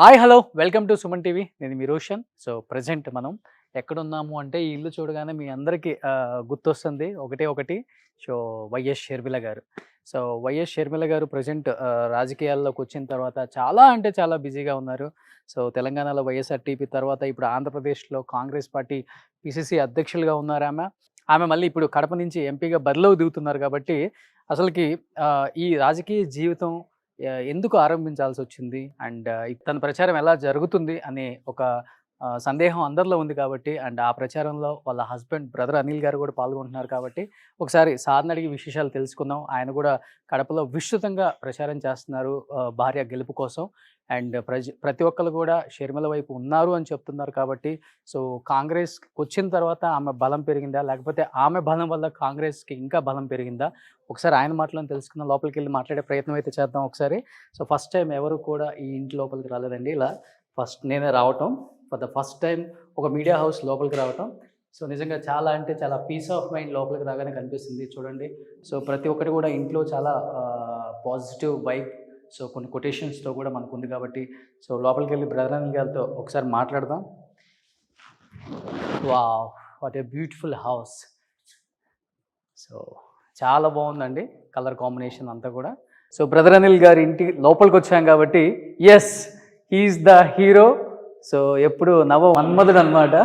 Hi hello welcome to Suman TV. నేను మీ Roshan. So present మనం ఎక్కడున్నాము అంటే ఈ ఇల్లు చూడగానే మీ అందరికీ గుర్తొస్తుంది ఒకటే ఒకటి. సో వైఎస్ షర్మిల గారు. సో వైఎస్ షర్మిల గారు ప్రజెంట్ రాజకీయాల్లోకి వచ్చిన తర్వాత చాలా అంటే చాలా బిజీగా ఉన్నారు. సో తెలంగాణలో వైఎస్ఆర్టీపీ తర్వాత ఇప్పుడు ఆంధ్రప్రదేశ్లో కాంగ్రెస్ పార్టీ పిసిసి అధ్యక్షులుగా ఉన్నారు ఆమె. ఆమె మళ్ళీ ఇప్పుడు కడప నుంచి ఎంపీగా బరిలోకి దిగుతున్నారు కాబట్టి అసలుకి ఈ రాజకీయ జీవితం ఎందుకు ఆరంభించాల్సొచ్చింది? అండ్ తన ప్రచారం ఎలా జరుగుతుంది అనే ఒక సందేహం అందరిలో ఉంది కాబట్టి, అండ్ ఆ ప్రచారంలో వాళ్ళ హస్బెండ్ బ్రదర్ అనిల్ గారు కూడా పాల్గొంటున్నారు కాబట్టి, ఒకసారి సార్‌ని అడిగి విశేషాలు తెలుసుకుందాం. ఆయన కూడా కడపలో విస్తృతంగా ప్రచారం చేస్తున్నారు భార్య గెలుపు కోసం. అండ్ ప్రతి ఒక్కళ్ళు కూడా షర్మిల వైపు ఉన్నారు అని చెప్తున్నారు కాబట్టి, సో కాంగ్రెస్‌కొచ్చిన తర్వాత ఆమె బలం పెరిగిందా? లేకపోతే ఆమె బలం వల్ల కాంగ్రెస్‌కి ఇంకా బలం పెరిగిందా? ఒకసారి ఆయన మాటలను తెలుసుకుందాం. లోపలికెళ్ళి మాట్లాడే ప్రయత్నం అయితే చేద్దాం ఒకసారి. సో ఫస్ట్ టైం ఎవరు కూడా ఈ ఇంటి లోపలికి రాలేదండి. ఇలా ఫస్ట్ నేనే రావటం. ఫర్ ద ఫస్ట్ టైం ఒక మీడియా హౌస్ లోపలికి రావటం. సో నిజంగా చాలా అంటే చాలా పీస్ ఆఫ్ మైండ్ లోపలికి రాగానే కనిపిస్తుంది చూడండి. సో ప్రతి ఒక్కటి కూడా ఇంట్లో చాలా పాజిటివ్ వైబ్. సో కొన్ని కొటేషన్స్తో కూడా మనకు ఉంది కాబట్టి, సో లోపలికి వెళ్ళి బ్రదర్ అనిల్ గారితో ఒకసారి మాట్లాడదాం. Wow! What a beautiful house. So చాలా బాగుందండి కలర్ కాంబినేషన్ అంతా కూడా. సో బ్రదర్ అనిల్ గారి ఇంటి లోపలికి వచ్చాం కాబట్టి yes he is the hero. So ఎప్పుడు నవ మన్మధుడు అనమాట.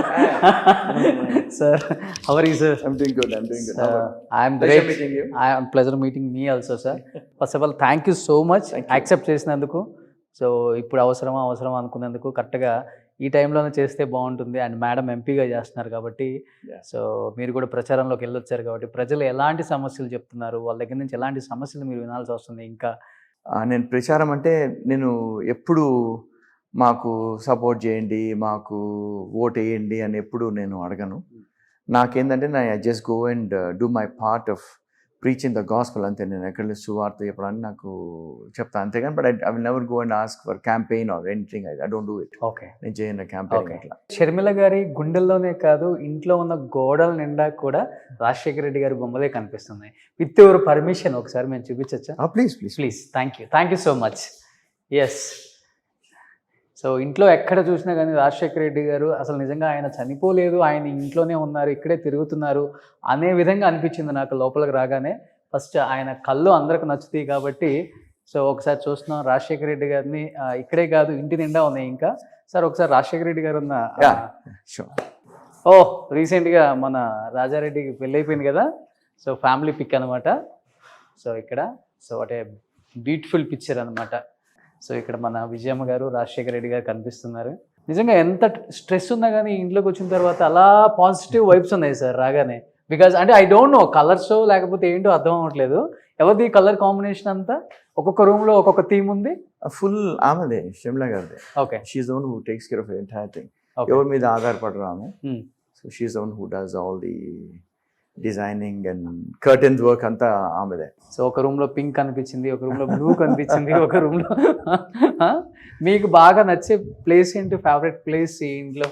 Sir how are you sir? I'm doing good. I'm Pleasure great. meeting you. I'm pleasure meeting me also sir. First of all thank you so much accept చేసినందుకు. So ఇప్పుడు అవసరం అనుకున్నందుకు కరెక్ట్గా ఈ టైంలోనే చేస్తే బాగుంటుంది. అండ్ మేడం ఎంపీగా చేస్తున్నారు కాబట్టి, Yeah. సో మీరు కూడా ప్రచారంలోకి వెళ్ళొచ్చారు కాబట్టి ప్రజలు ఎలాంటి సమస్యలు చెప్తున్నారు, వాళ్ళ దగ్గర నుంచి ఎలాంటి సమస్యలు మీరు వినాల్సి వస్తుంది ఇంకా? నేను ప్రచారం అంటే నేను ఎప్పుడు మాకు సపోర్ట్ చేయండి, మాకు ఓట్ వేయండి అని ఎప్పుడు నేను అడగను. నాకేంటంటే I just go and do my part of preaching the gospel అంతే. నేను ఎక్కడ సువార్త చెప్పడానికి నాకు చెప్తాను అంతేగాని, but I will never go and ask for campaign or anything. I don't do it. Okay, నేను చేయను క్యాంపెయిన్ అట్లా. షర్మిల గారి గుండెల్లోనే కాదు ఇంట్లో ఉన్న గోడల నిండా కూడా రాజశేఖర రెడ్డి గారి బొమ్మలే కనిపిస్తున్నాయి. విత్ యువర్ పర్మిషన్ ఒకసారి మేము చూపించచ్చా? Please please. Thank you so much. Yes. So ఇంట్లో ఎక్కడ చూసినా కానీ రాజశేఖర రెడ్డి గారు అసలు నిజంగా ఆయన చనిపోలేదు, ఆయన ఇంట్లోనే ఉన్నారు, ఇక్కడే తిరుగుతున్నారు అనే విధంగా అనిపించింది నాకు లోపలికి రాగానే. ఫస్ట్ ఆయన కళ్ళు అందరికి నచ్చుతాయి కాబట్టి, సో ఒకసారి చూస్తున్నాం రాజశేఖర రెడ్డి గారిని. ఇక్కడే కాదు ఇంటి నిండా ఉన్నాయి ఇంకా. సార్ ఒకసారి రాజశేఖర రెడ్డి గారు ఉన్న రీసెంట్గా మన రాజారెడ్డికి పెళ్ళి అయిపోయింది కదా, సో ఫ్యామిలీ పిక్ అనమాట. సో ఇక్కడ సో అంటే బ్యూటిఫుల్ పిక్చర్ అనమాట. సో ఇక్కడ మన విజయమ్మ గారు రాజశేఖర రెడ్డి గారు కనిపిస్తున్నారు. నిజంగా ఎంత స్ట్రెస్ ఉన్నా కానీ ఇంట్లోకి వచ్చిన తర్వాత అలా పాజిటివ్ వైబ్స్ ఉన్నాయి సార్ రాగానే. బికాజ్ అంటే ఐ డోంట్ నో కలర్స్ లేకపోతే ఏంటో అర్థం అవ్వట్లేదు. ఎవరిది కలర్ కాంబినేషన్ అంతా? ఒక్కొక్క రూమ్లో ఒక్కొక్క థీమ్ ఉంది. ఫుల్ ఆమెదే, షర్మిల గారిదే. Okay, she's the one who takes care of the entire thing. Okay. ఎవరి మీద ఆధారపడరు ఆమె. So she's the one who does all the designing and curtains work అంతా ఆమెదే. సో ఒక రూమ్లో పింక్ కనిపించింది, ఒక రూమ్లో బ్లూ కనిపించింది, ఒక రూమ్లో మీకు బాగా నచ్చే ప్లేస్ ఏంటి? ఫేవరెట్ ప్లేస్ ఈ ఇంట్లో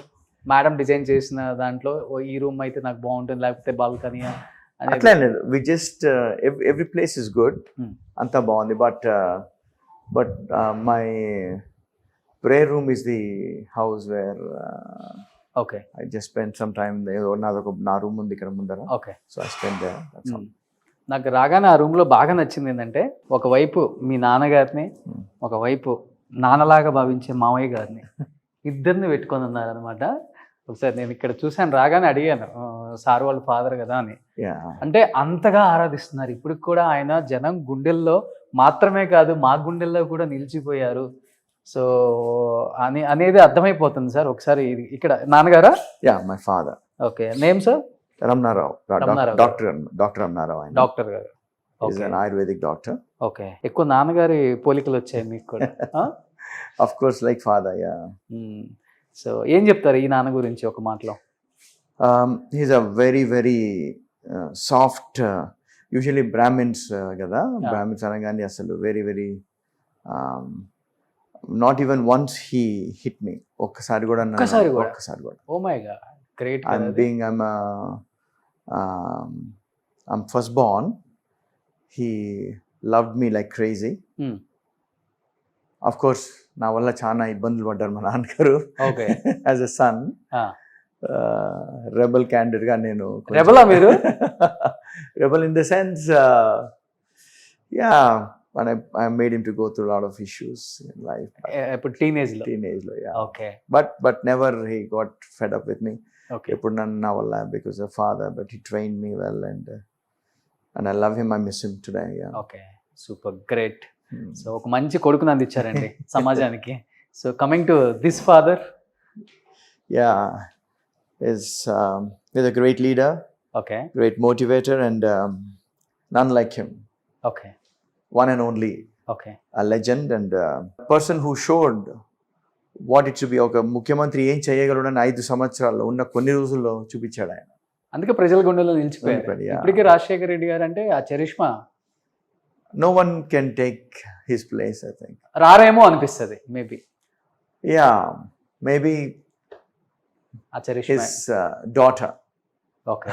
మేడం డిజైన్ చేసిన దాంట్లో ఈ రూమ్ అయితే నాకు బాగుంటుంది, లేకపోతే బాల్కనీ అట్లా లేదు. We just every place is good, అంతా బాగుంది. But my prayer room is the house where okay I just spend some time. నా రూమ్ ఉంది ఇక్కడ ముందర. Okay, so I spend there. నాకు రాగానే ఆ రూమ్లో బాగా నచ్చింది ఏంటంటే, ఒకవైపు మీ నాన్నగారిని, ఒకవైపు నాన్నలాగా భావించే మామయ్య గారిని, ఇద్దరిని పెట్టుకొని ఉన్నారనమాట. ఒకసారి నేను ఇక్కడ చూశాను, రాగానే అడిగాను సార్ వాళ్ళ ఫాదర్ కదా అని. అంటే అంతగా ఆరాధిస్తున్నారు ఇప్పటికి కూడా ఆయన. జనం గుండెల్లో మాత్రమే కాదు మా గుండెల్లో కూడా నిలిచిపోయారు. సో అనేది అర్థమైపోతుంది సార్. ఒకసారి ఇక్కడ నాన్నగారా? My father. Okay, name sir? Ramanarao. Doctor Ramanarao. ఆయన డాక్టర్ గారు. Ayurvedic doctor. ఓకే, ఎక్కువ నాన్నగారి పోలికలు వచ్చాయి మీకు కూడా? Of course, like father. So ఏం చెప్తారు ఈ నాన్న గురించి ఒక మాటలో? He's a very very soft. Usually Brahmins కదా, బ్రాహ్మిన్స్ అనగానే అసలు very very not even once he hit me. ఒక్కసారి కూడా. Oh my God, great. I'm first born. He loved me like crazy. Of course నా వల్ల చాలా ఇబ్బందులు పడ్డారు మా నాన్నగారు okay. As a son. Rebel candidate గా నేను రెబలా మీరు? Rebel in the sense yeah I made him to go through a lot of issues in life. ఇప్పుడు టీనేజ్ లో yeah. Okay. But never he got fed up with me. Okay. ఎప్పుడు నన్ను నా వల్ల because of father, but he trained me well and I love him. I miss him today. Yeah. Okay, super great. So ఒక మంచి కొడుకుని అందించారండి సమాజానికి. So coming to this father. Yeah, he's a great leader, okay. great motivator, and none like him. Okay. One and only, okay. a legend and a person who showed what it should be. ఒక ముఖ్యమంత్రి ఏం చేయగలడని 5 సంవత్సరాల్లో ఉన్న కొన్ని రోజుల్లో చూపించాడు ఆయన. అందుకే ప్రజల గుండెల్లో నిలిచిపోయారు. నిలిచిపోయారు, yeah. ఇప్పటికీ రాజశేఖర రెడ్డి గారు అంటే ఆ charisma No one can take his place, I think. రారేమో అనిపిస్తుంది మేబీ. Yeah, maybe ఆ charisma. his daughter. Okay,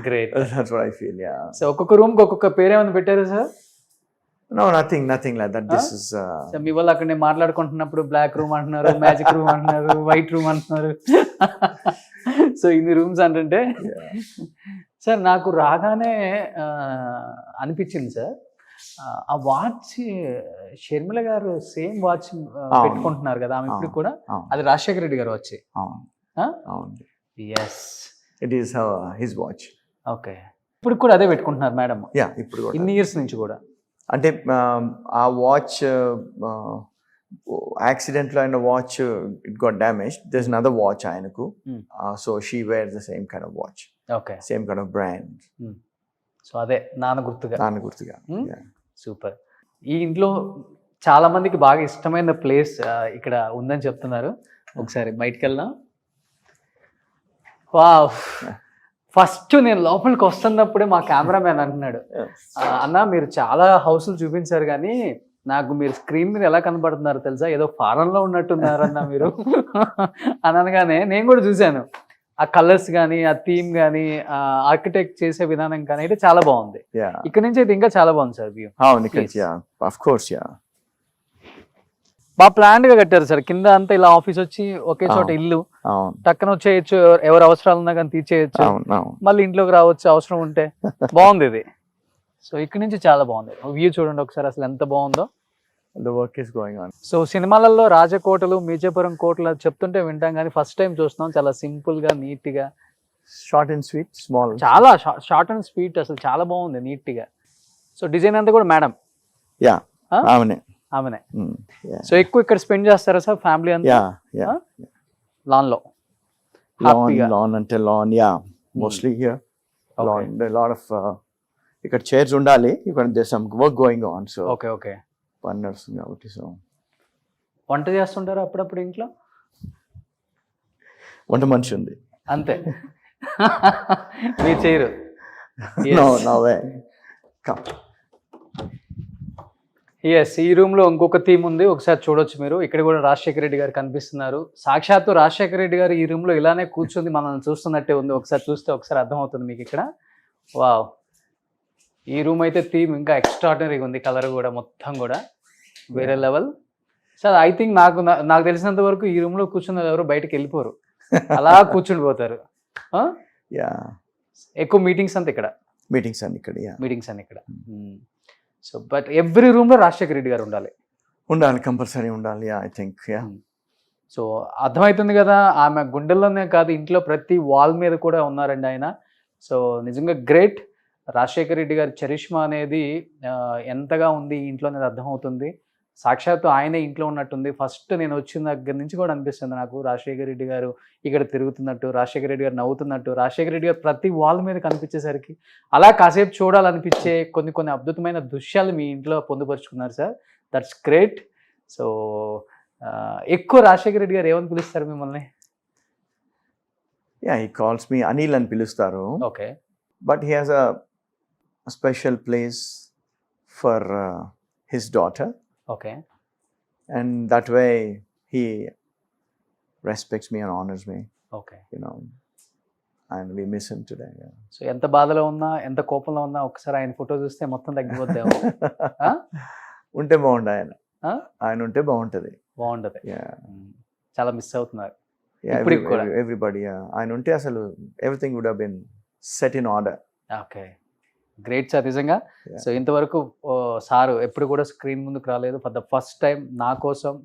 great. That's what I feel. Yeah. So ఒక్కొక్క రూమ్ కి ఒక్కొక్క పేరేమైనా పెట్టారు సార్? No, nothing like that. This is so మీ వాళ్ళు అక్కడ నేను మాట్లాడుకుంటున్నప్పుడు బ్లాక్ రూమ్ అంటున్నారు, మ్యాజిక్ రూమ్ అంటున్నారు, వైట్ రూమ్ అంటున్నారు. సో ఇన్ని రూమ్స్ అంటే yeah. సార్ నాకు రాగానే అనిపించింది సార్, ఆ వాచ్ షర్మిల గారు సేమ్ వాచ్ పెట్టుకుంటున్నారు కదా ఆమె ఇప్పుడు కూడా, అది రాజశేఖర రెడ్డి గారు వచ్చి. Yes, It is his watch. Okay. ఇప్పుడు కూడా అదే పెట్టుకుంటున్నారు మేడం? Yeah, ఇప్పుడు కూడా ఇన్ని ఇయర్స్ నుంచి కూడా. అంటే ఆ వాచ్ యాక్సిడెంట్లో అయిన watch it got damage. There's another watch ఆయనకు. So she wear the same kind of watch, okay, same kind of brand. So అదే నాన్న గుర్తుగా. సూపర్. ఈ ఇంట్లో చాలా మందికి బాగా ఇష్టమైన ప్లేస్ ఇక్కడ ఉందని చెప్తున్నారు. ఒకసారి బయటికి వెళ్దాం. వావ్, ఫస్ట్ నేను లోపలికి వస్తున్నప్పుడే మా కెమెరామ్యాన్ అంటున్నాడు, అన్న మీరు చాలా హౌస్లు చూపించారు కానీ నాకు మీరు స్క్రీన్ మీద ఎలా కనబడుతున్నారు తెలుసా, ఏదో ఫారెన్లో ఉన్నట్టున్నారన్న మీరు అని అనగానే నేను కూడా చూశాను. ఆ కలర్స్ కానీ, ఆ థీమ్ కానీ, ఆ ఆర్కిటెక్ట్ చేసే విధానం కానీ అయితే చాలా బాగుంది. ఇక్కడ నుంచి అయితే ఇంకా చాలా బాగుంది sir view. Of course, yeah. బాగా ప్లాన్డ్ గా కట్టారు సార్. కింద అంతా ఇలా ఆఫీస్ వచ్చి ఒకే చోట ఇల్లు, టక్కన వచ్చేయచ్చు, ఎవరు అవసరాలు ఉన్నా కానీ తీర్చేయచ్చు, మళ్ళీ ఇంట్లోకి రావచ్చు అవసరం ఉంటే. బాగుంది ఇది. సో ఇక్కడ నుంచి చాలా బాగుంది వ్యూ. చూడండి ఒకసారి అసలు ఎంత బాగుందో. The work is going on. So సినిమాలలో రాజకోటలు, మీజాపురం కోటలు చెప్తుంటే వింటాం కానీ ఫస్ట్ టైం చూస్తున్నాం. చాలా సింపుల్ గా, నీట్ గా, షార్ట్ అండ్ స్వీట్, స్మాల్, చాలా షార్ట్ అండ్ స్వీట్, అసలు చాలా బాగుంది నీట్ గా. సో డిజైన్ అంతా కూడా మేడం? యా, ఆమెనే. సో ఎక్కువ ఇక్కడ స్పెండ్ చేస్తారా సార్ ఫ్యామిలీ అంతా? లాన్ లో? లాన్ అంటే lawn, yeah, mostly here lawn. Lot of ఇక్కడ చైర్స్ ఉండాలి, ఇక్కడ there some work going on. So okay, పని నడుస్తుంది కాబట్టి. సో వంట చేస్తుంటారు అప్పుడప్పుడు ఇంట్లో? వంట మనిషి ఉంది అంతే, మీరు చేయరు? No way. Come. ఎస్, ఈ రూమ్ లో ఇంకొక థీమ్ ఉంది, ఒకసారి చూడొచ్చు మీరు. ఇక్కడ కూడా రాజశేఖర రెడ్డి గారు కనిపిస్తున్నారు. సాక్షాత్తు రాజశేఖర రెడ్డి గారు ఈ రూమ్ లో ఇలానే కూర్చుంది మనల్ని చూస్తున్నట్టే ఉంది. ఒకసారి చూస్తే ఒకసారి అర్థమవుతుంది మీకు ఇక్కడ. వావ్, ఈ రూమ్ అయితే థీమ్ ఇంకా ఎక్స్ట్రాడినరీగా ఉంది. కలర్ కూడా మొత్తం కూడా వేరే లెవెల్. సార్ ఐ థింక్ నాకు తెలిసినంత వరకు ఈ రూమ్ లో కూర్చున్న ఎవరు బయటకు వెళ్ళిపోరు, అలా కూర్చుండిపోతారు. ఎక్కువ మీటింగ్స్ అంతా ఇక్కడ? మీటింగ్స్ అన్ని ఇక్కడ. సో బట్ ఎవ్రీ రూమ్ లో రాజశేఖర రెడ్డి గారు ఉండాలి, కంపల్సరీ ఉండాలి. I think. సో అర్థమవుతుంది కదా, ఆమె గుండెల్లోనే కాదు ఇంట్లో ప్రతి వాల్ మీద కూడా ఉన్నారండి ఆయన. సో నిజంగా గ్రేట్. రాజశేఖర రెడ్డి గారి చరిష్మా అనేది ఎంతగా ఉంది ఈ ఇంట్లో అనేది అర్థమవుతుంది. సాక్షాత్తు ఆయనే ఇంట్లో ఉన్నట్టుంది. ఫస్ట్ నేను వచ్చిన దగ్గర నుంచి కూడా అనిపిస్తుంది నాకు రాజశేఖర రెడ్డి గారు ఇక్కడ తిరుగుతున్నట్టు, రాజశేఖర రెడ్డి గారు నవ్వుతున్నట్టు, రాజశేఖర రెడ్డి గారు ప్రతి వాల్ మీద కనిపించేసరికి అలా కాసేపు చూడాలనిపించే కొన్ని అద్భుతమైన దృశ్యాలు మీ ఇంట్లో పొందుపరుచుకున్నారు సార్. That's great. సో ఎక్కువ రాజశేఖర రెడ్డి గారు ఏమని పిలుస్తారు మిమ్మల్ని? హీ కాల్స్ మీ అనిల్ అని పిలుస్తారు. Okay. But he has a special place for his daughter. Okay. And that way he respects me and honors me. Okay. You know, and we miss him today. So ఎంత బాధలో ఉన్నా, ఎంత కోపంలో ఉన్నా ఒకసారి ఆయన ఫోటో చూస్తే మొత్తం తగ్గిపోద్దాము. ఉంటే బాగుండు ఆయన. ఆ? ఆయన ఉంటే బాగుంటది. బాగుంటది. Yeah. చాలా మిస్ అవుతున్నారు. Yeah, ఇప్పటికి కూడా. everybody, yeah. ఆయన ఉంటే అసలు everything would have been set in order. Okay, great sir నిజంగా. Yeah. సో ఇంతవరకు సార్ ఎప్పుడు కూడా స్క్రీన్ ముందుకు రాలేదు. ఫర్ ద ఫస్ట్ టైం నా కోసం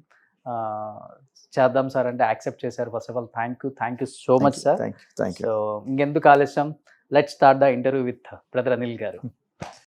చేద్దాం సార్ అంటే యాక్సెప్ట్ చేశారు. First of all thank you so much sir. Thank you. So ఇంకెందుకు ఆలస్యం, let's start the interview with brother Anil గారు.